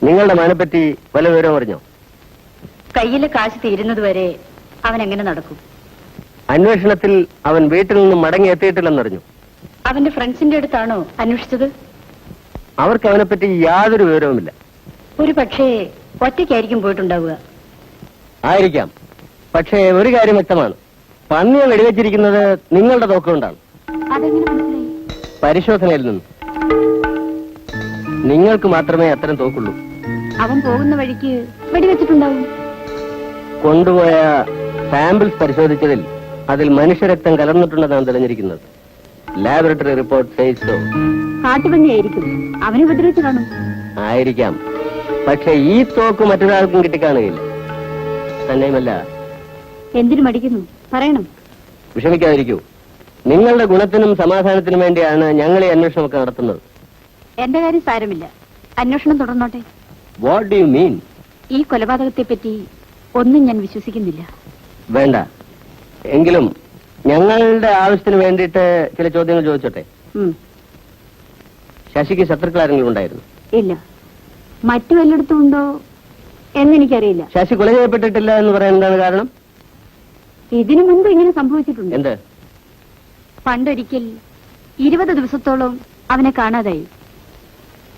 നിങ്ങളുടെ മകനെപ്പറ്റി വല്ല വിവരം അറിഞ്ഞോ? കയ്യിലെ കാശ് തീരുന്നതുവരെ അവൻ എങ്ങനെ നടക്കും? അന്വേഷണത്തിൽ അവൻ വീട്ടിൽ നിന്നും മടങ്ങി എത്തിയിട്ടില്ലെന്നറിഞ്ഞു. അവന്റെ ഫ്രണ്ട്സിന്റെ അടുത്താണോ അന്വേഷിച്ചത്? അവർക്ക് അവനെപ്പറ്റി യാതൊരു വിവരവുമില്ല. ഒരു പക്ഷേ ഒറ്റയ്ക്കായിരിക്കും പോയിട്ടുണ്ടാവുക. ആയിരിക്കാം. പക്ഷേ ഒരു കാര്യം വ്യക്തമാണ്, പന്നിയെ വെടിവെച്ചിരിക്കുന്നത് നിങ്ങളുടെ തോക്കുകൊണ്ടാണ്. അതെങ്ങനെ മനസ്സിലായി? പരിശോധനയിൽ നിന്ന്. നിങ്ങൾക്ക് മാത്രമേ അത്തരം തോക്കുള്ളൂ. അവൻ പോകുന്ന വഴിക്ക് വെടിവെച്ചിട്ടുണ്ടാവും. കൊണ്ടുപോയ സാമ്പിൾസ് പരിശോധിച്ചതിൽ അതിൽ മനുഷ്യരക്തം കലർന്നിട്ടുണ്ടെന്നാണ് തെളിഞ്ഞിരിക്കുന്നത്. Laboratory report says so. കാട്ടുപന്നിയായിരിക്കും. അവനെ ഉപദ്രവിച്ചു കാണും. ആയിരിക്കാം. പക്ഷെ ഈ തോക്ക് മറ്റൊരാൾക്കും കിട്ടിക്കാണുകയില്ല. തന്നെയുമല്ല. എന്തിനു മടിക്കുന്നു? പറയണം. വിഷമിക്കാതിരിക്കൂ. നിങ്ങളുടെ ഗുണത്തിനും സമാധാനത്തിനും വേണ്ടിയാണ് ഞങ്ങൾ ഈ അന്വേഷണമൊക്കെ നടത്തുന്നത്. എന്റെ കാര്യം സാരമില്ല. അന്വേഷണം തുടർന്നോട്ടെ. What do you mean? ഈ കൊലപാതകത്തെ പറ്റി ഒന്നും ഞാൻ വിശ്വസിക്കുന്നില്ല. വേണ്ട. എങ്കിലും ഞങ്ങളുടെ ആവശ്യത്തിന് വേണ്ടിയിട്ട് ചില ചോദ്യങ്ങൾ ചോദിച്ചോട്ടെ. ശശിക്ക് ശത്രുക്കൾ ആരെങ്കിലും ഉണ്ടായിരുന്നു? ഇല്ല. മറ്റു വല്ലയിടത്തും ഉണ്ടോ എന്നെനിക്കറിയില്ല. ശശി കൊല ചെയ്യപ്പെട്ടിട്ടില്ല എന്ന് പറയാൻ എന്താണ് കാരണം? ഇതിനു മുൻപ് ഇങ്ങനെ സംഭവിച്ചിട്ടുണ്ട്. എന്ത്? പണ്ടൊരിക്കൽ 20 ദിവസത്തോളം അവനെ കാണാതായി.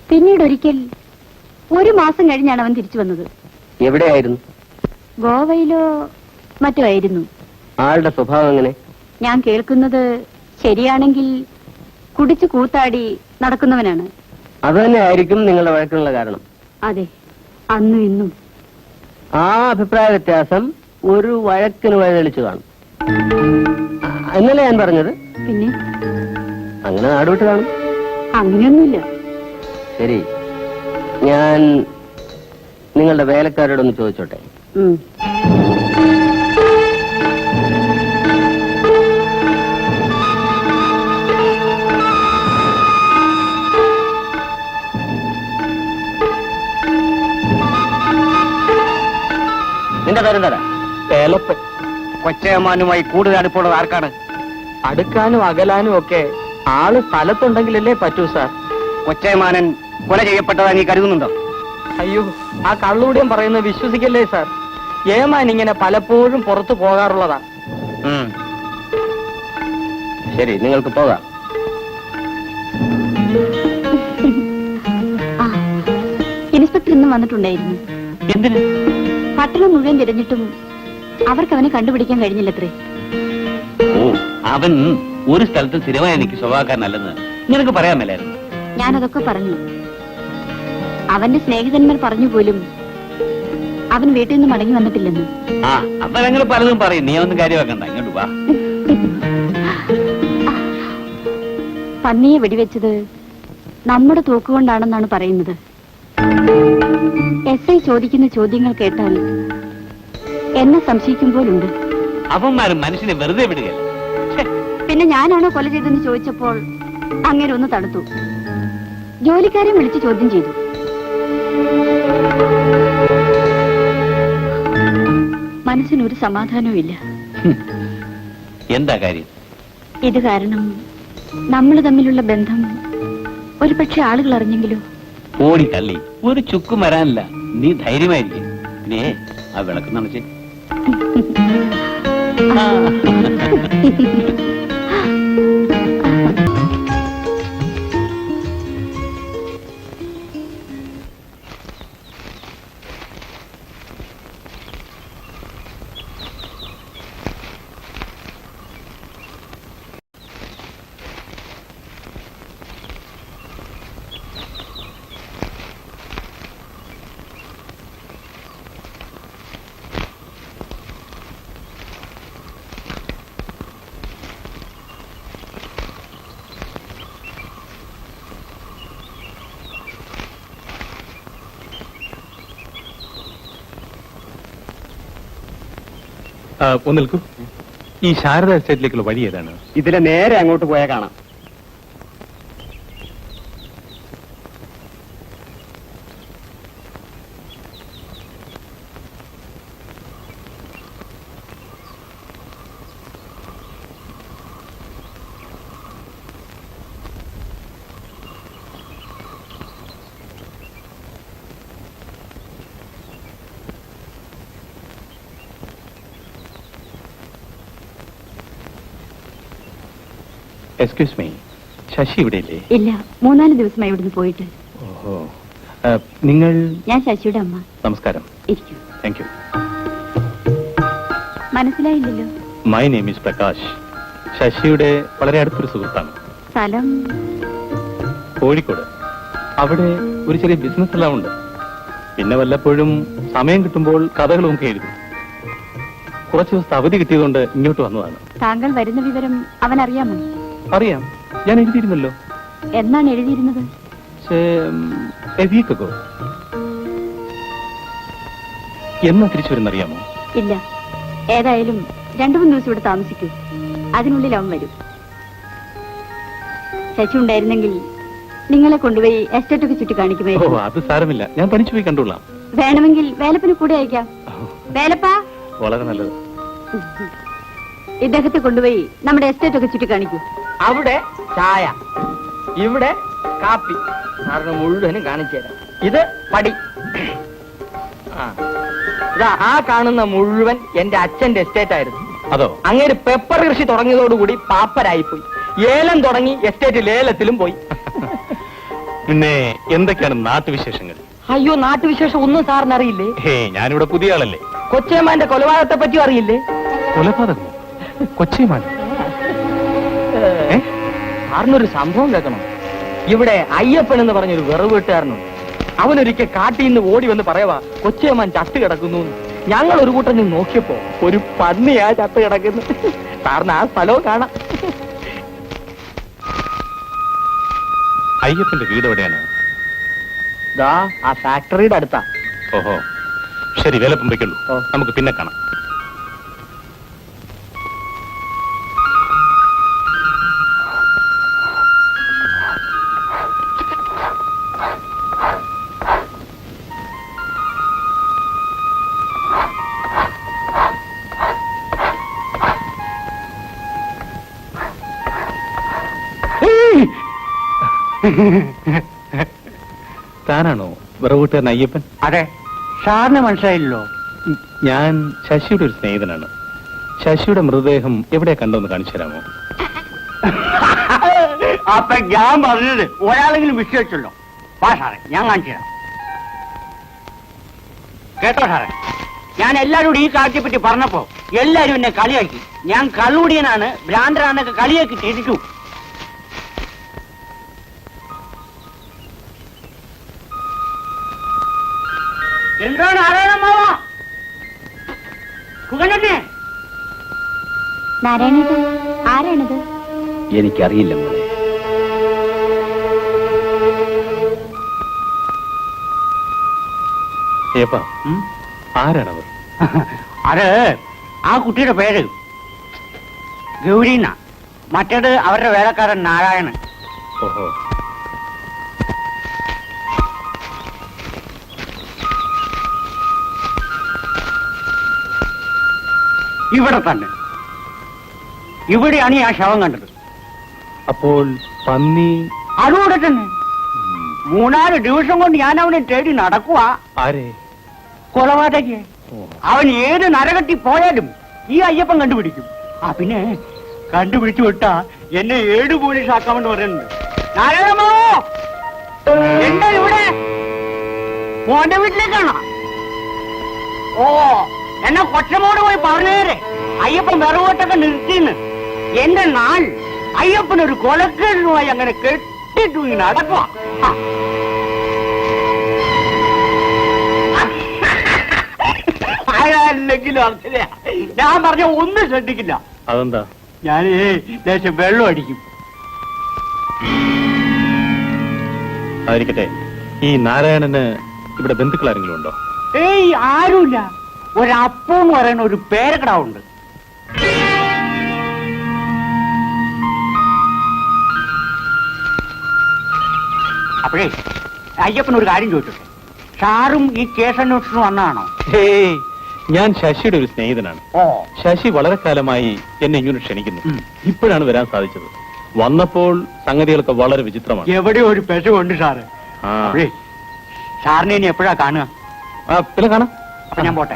പിന്നീടൊരിക്കൽ 1 മാസം കഴിഞ്ഞാണ് അവൻ തിരിച്ചു വന്നത്. എവിടെയായിരുന്നു? ഗോവയിലോ മറ്റോ ആയിരുന്നു. ആളുടെ സ്വഭാവം എങ്ങനെ? ഞാൻ കേൾക്കുന്നത് ശരിയാണെങ്കിൽ കുടിച്ചു കൂത്താടി നടക്കുന്നവനാണ്. അത് തന്നെ ആയിരിക്കും നിങ്ങളുടെ വഴക്കിനുള്ള കാരണം. അതെ, അന്നും ഇന്നും. ആ അഭിപ്രായ വ്യത്യാസം ഒരു വഴക്കിന് വഴിതെളിച്ചു കാണും എന്നല്ലേ ഞാൻ പറഞ്ഞത്? പിന്നെ അങ്ങനെ നാടുവിട്ട് കാണും. അങ്ങനെയൊന്നുമില്ല. ശരി, ഞാൻ നിങ്ങളുടെ വേലക്കാരോടൊന്ന് ചോദിച്ചോട്ടെ. നിന്റെ പേരെന്താ? വേലപ്പൻ. കൊച്ചയമ്മാനുമായി കൂടുതൽ അടുപ്പുള്ളത് ആർക്കാണ്? അടുക്കാനും അകലാനും ഒക്കെ ആള് സ്ഥലത്തുണ്ടെങ്കിലല്ലേ പറ്റൂ സാർ. കൊച്ചയമാനൻ കൊല ചെയ്യപ്പെട്ടതാ നീ കരുതുന്നുണ്ടോ? അയ്യോ, ആ കള്ളുകൂടിയും പറയുന്നത് വിശ്വസിക്കല്ലേ സാർ. ഏമാൻ ഇങ്ങനെ പലപ്പോഴും പുറത്തു പോകാറുള്ളതാ. ശരി, നിങ്ങൾക്ക് പോകാം. ഇൻസ്പെക്ടർ ഇന്നും വന്നിട്ടുണ്ടായിരുന്നു. എന്തിന്? പട്ടണം മുഴുവൻ തിരഞ്ഞിട്ടും അവർക്ക് അവനെ കണ്ടുപിടിക്കാൻ കഴിഞ്ഞില്ലത്രേ. ഓ, അവൻ ഒരു സ്ഥലത്ത് സ്ഥിരമായി എനിക്ക് സ്വഭാവക്കാരനല്ലെന്ന് നിനക്ക് പറയാൻ മേലായിരുന്നു. ഞാനതൊക്കെ പറഞ്ഞു. അവന്റെ സ്നേഹിതന്മാർ പറഞ്ഞു പോലും അവൻ വീട്ടിൽ നിന്ന് മടങ്ങി വന്നിട്ടില്ലെന്ന്. ആ, അപ്പൊ ഞങ്ങൾ പലതും പറയും. നീ ഒന്നും കാര്യമാക്കണ്ട, ഇങ്ങോട്ട് വാ. പന്നിയെ വെടിവെച്ചത് നമ്മുടെ തോക്കുകൊണ്ടാണെന്നാണ് പറയുന്നത്. SI ചോദിക്കുന്ന ചോദ്യങ്ങൾ കേട്ടാൽ എന്നെ സംശയിക്കുമ്പോഴുണ്ട്. അവന്മാരും മനുഷ്യനെ വെറുതെ വിടുകയല്ല. പിന്നെ ഞാനാണോ കൊല ചെയ്തെന്ന് ചോദിച്ചപ്പോൾ അങ്ങനെ ഒന്ന് തടുത്തു. ജോലിക്കാരെ വിളിച്ച് ചോദ്യം ചെയ്തു. മനസ്സിനൊരു സമാധാനവും ഇല്ല. എന്താ കാര്യം? ഇത് കാരണം നമ്മൾ തമ്മിലുള്ള ബന്ധം ഒരു പക്ഷെ ആളുകൾ അറിഞ്ഞെങ്കിലോ? ഓടി തള്ളി ഒരു ചുക്കും വരാനില്ല. നീ ധൈര്യമായിരിക്കും. നീ ആ വിളക്ക് നനച്ച്. ഒന്ന് നിൽക്കൂ. ഈ ശാരദ എസ്റ്റേറ്റിലേക്കുള്ള വഴി ഏതാണ്? ഇതിലെ നേരെ അങ്ങോട്ട് പോയാൽ കാണാം. എക്സ്ക്യൂസ് മീ, ശശി ഇവിടെ ഇല്ലേ? ഇല്ല, 3-4 ദിവസമായി ഇവിടുന്ന് പോയിട്ട്. ഓഹോ, നിങ്ങൾ? ഞാൻ ശശിയുടെ അമ്മ. നമസ്കാരം. ഇരിക്കൂ. Thank you. മനസ്സിലായില്ലല്ലോ. My name is Prakash. ശശിയുടെ വളരെ അടുത്തൊരു സുഹൃത്താണ്. സ്ഥലം കോഴിക്കോട്. അവിടെ ഒരു ചെറിയ ബിസിനസ് എല്ലാം ഉണ്ട്. പിന്നെ വല്ലപ്പോഴും സമയം കിട്ടുമ്പോൾ കഥകളും ഒക്കെ എഴുതും. കുറച്ച് ദിവസത്തെ അവധി കിട്ടിയതുകൊണ്ട് ഇങ്ങോട്ട് വന്നതാണ്. താങ്കൾ വരുന്ന വിവരം അവൻ അറിയാമോ? അറിയാം, ഞാൻ എഴുതിയിരുന്നല്ലോ. എന്നാണ് എഴുതിയിരുന്നത്? എന്നാ തിരിച്ചു വരുന്നറിയാമോ? ഇല്ല, ഏതായാലും 2-3 ദിവസം ഇവിടെ താമസിക്കൂ. അതിനുള്ളിൽ അവൻ വരും. ശശി ഉണ്ടായിരുന്നെങ്കിൽ നിങ്ങളെ കൊണ്ടുപോയി എസ്റ്റേറ്റൊക്കെ ചുറ്റി ഓ, കാണിക്കുമായിരുന്നു. അത് സാരമില്ല, ഞാൻ തനിച്ചു പോയി കണ്ടോളാം. വേണമെങ്കിൽ വേലപ്പന് കൂടെ അയക്കാം. വേലപ്പാ, വളരെ നല്ലത്. ഇദ്ദേഹത്തെ കൊണ്ടുപോയി നമ്മുടെ എസ്റ്റേറ്റൊക്കെ ചുറ്റി കാണിക്കൂ. അവിടെ ചായ, ഇവിടെ കാപ്പി. സാറിന് മുഴുവനും കാണിച്ചു തരാം. ഇത് പടി. ഇതാ ആ കാണുന്ന മുഴുവൻ എന്റെ അച്ഛന്റെ എസ്റ്റേറ്റ് ആയിരുന്നു. അതോ? അങ്ങേര് പെപ്പർ കൃഷി തുടങ്ങിയതോടുകൂടി പാപ്പരായിപ്പോയി. ഏലം തുടങ്ങി എസ്റ്റേറ്റ് ലേലത്തിലും പോയി. പിന്നെ എന്തൊക്കെയാണ് നാട്ടുവിശേഷങ്ങൾ? അയ്യോ, നാട്ടുവിശേഷം ഒന്നും സാറിന് അറിയില്ലേ? ഹേ, ഞാനിവിടെ പുതിയ ആളല്ലേ. കൊച്ചേമാന്റെ കൊലപാതകത്തെ പറ്റിയും അറിയില്ലേ? കൊലപാതകമോ? കൊച്ചിമാൻ? സാറിനൊരു സംഭവം കേൾക്കണം. ഇവിടെ അയ്യപ്പൻ എന്ന് പറഞ്ഞൊരു വെറു വീട്ടുകാരനുണ്ട്. അവനൊരിക്കൽ കാട്ടിൽ നിന്ന് ഓടി വന്ന് പറയവാ, കൊച്ചേമാൻ ചത്ത് കിടക്കുന്നു. ഞങ്ങൾ ഒരു കൂട്ടം നിന്ന് നോക്കിയപ്പോ ഒരു പന്നിയാ ചത്ത് കിടക്കുന്നു. സാറിന് ആ സ്ഥലവും കാണാം. അയ്യപ്പന്റെ വീട് എവിടെയാണ്? ദാ ആ ഫാക്ടറിയുടെ അടുത്താ. ഓഹോ, ശരി, വേലപ്പം വയ്ക്കുള്ളൂ. ഓ. നമുക്ക് പിന്നെ കാണാം. താനാണോ വിറവൂട്ടുകാരൻ അയ്യപ്പൻ? അതെ, സാറിന് മനസ്സിലായില്ലോ. ഞാൻ ശശിയുടെ ഒരു സ്നേഹിതനാണ്. ശശിയുടെ മൃതദേഹം എവിടെ കണ്ടോന്ന് കാണിച്ചു തരാമോ? അപ്പൊ ഞാൻ പറഞ്ഞത് ഒരാളെങ്കിലും വിശ്വസിച്ചല്ലോ. വാ സാറേ, ഞാൻ കാണിച്ചു തരാം. കേട്ടോ സാറേ, ഞാൻ എല്ലാവരോടും ഈ കാര്യത്തെ പറ്റി പറഞ്ഞപ്പോ എല്ലാരും എന്നെ കളിയാക്കി. ഞാൻ കള്ളുടിയനാണ്, ഭ്രാന്തരാണെന്നൊക്കെ കളിയാക്കി തിരിച്ചു. എന്താണ് ആരായണമാവാ? സുഖനല്ലേ? നാരായണേട്ടാ, ആരാണിത്? എനിക്കറിയില്ല മോളെ. ഏപ്പാ, ആരാണവർ? അത് ആ കുട്ടിയുടെ പേര് ഗൗരീന, മറ്റേത് അവരുടെ വേലക്കാരൻ നാരായണൻ. ഓഹോ, ഇവിടെ തന്നെ, ഇവിടെയാണ് ഈ ആ ശവം കണ്ടത്. അപ്പോൾ പന്നി? അതുകൂടെ തന്നെ 3-4 ദിവസം കൊണ്ട് ഞാൻ അവനെ തേടി നടക്കുവാ. ആരെ? കൊലപാതകയെ. അവൻ ഏത് നരകത്തി പോയാലും ഈ അയ്യപ്പൻ കണ്ടുപിടിക്കും. ആ പിന്നെ കണ്ടുപിടിച്ചു വിട്ടാ എന്നെ 7 പോലീസ് ആക്കാമെന്ന് പറയുന്നുണ്ട്. നാരായണമോ, എന്താ ഇവിടെ? മോന്റെ വീട്ടിലേക്കാണോ? ഓ, എന്നെ കൊച്ചമോട് പോയി പറഞ്ഞേരെ, അയ്യപ്പൻ വിറവോട്ടൊക്കെ നിർത്തിന്ന്. എന്റെ നാൾ അയ്യപ്പനൊരു കൊലക്കേടുമായി അങ്ങനെ കെട്ടിട്ടു നടക്കുക. ആരാല്ലെങ്കിലും അറിയില്ല, ഞാൻ പറഞ്ഞ ഒന്നും ശ്രദ്ധിക്കില്ല. അതെന്താ? ഞാൻ ലേശം വെള്ളം അടിക്കും. ആയിരിക്കട്ടെ, ഈ നാരായണന് ഇവിടെ ബന്ധുക്കൾ ആരെങ്കിലും ഉണ്ടോ? ഏയ്, ആരുമില്ല. ഒരപ്പൂന്ന് പറയുന്ന ഒരു പേരക്കിടാവുണ്ട്. അപ്പോഴേ അയ്യപ്പൻ ഒരു കാര്യം ചോദിച്ചോട്ടെ, സാറും ഈ കേസ് അന്വേഷണം വന്നാണോ? ഹേയ്, ഞാൻ ശശിയുടെ ഒരു സ്നേഹിതനാണ്. ഓ, ശശി വളരെ കാലമായി എന്നെ ഇങ്ങനെ ക്ഷണിക്കുന്നു. ഇപ്പോഴാണ് വരാൻ സാധിച്ചത്. വന്നപ്പോൾ സംഗതികളൊക്കെ വളരെ വിചിത്രമാണ്. എവിടെയോ ഒരു പെശകുണ്ട് സാറ്. ആ, അപ്പോഴേ സാറിനെ ഇനി എപ്പോഴാ കാണുക? പിന്നെ കാണാം. അപ്പൊ ഞാൻ പോട്ടെ.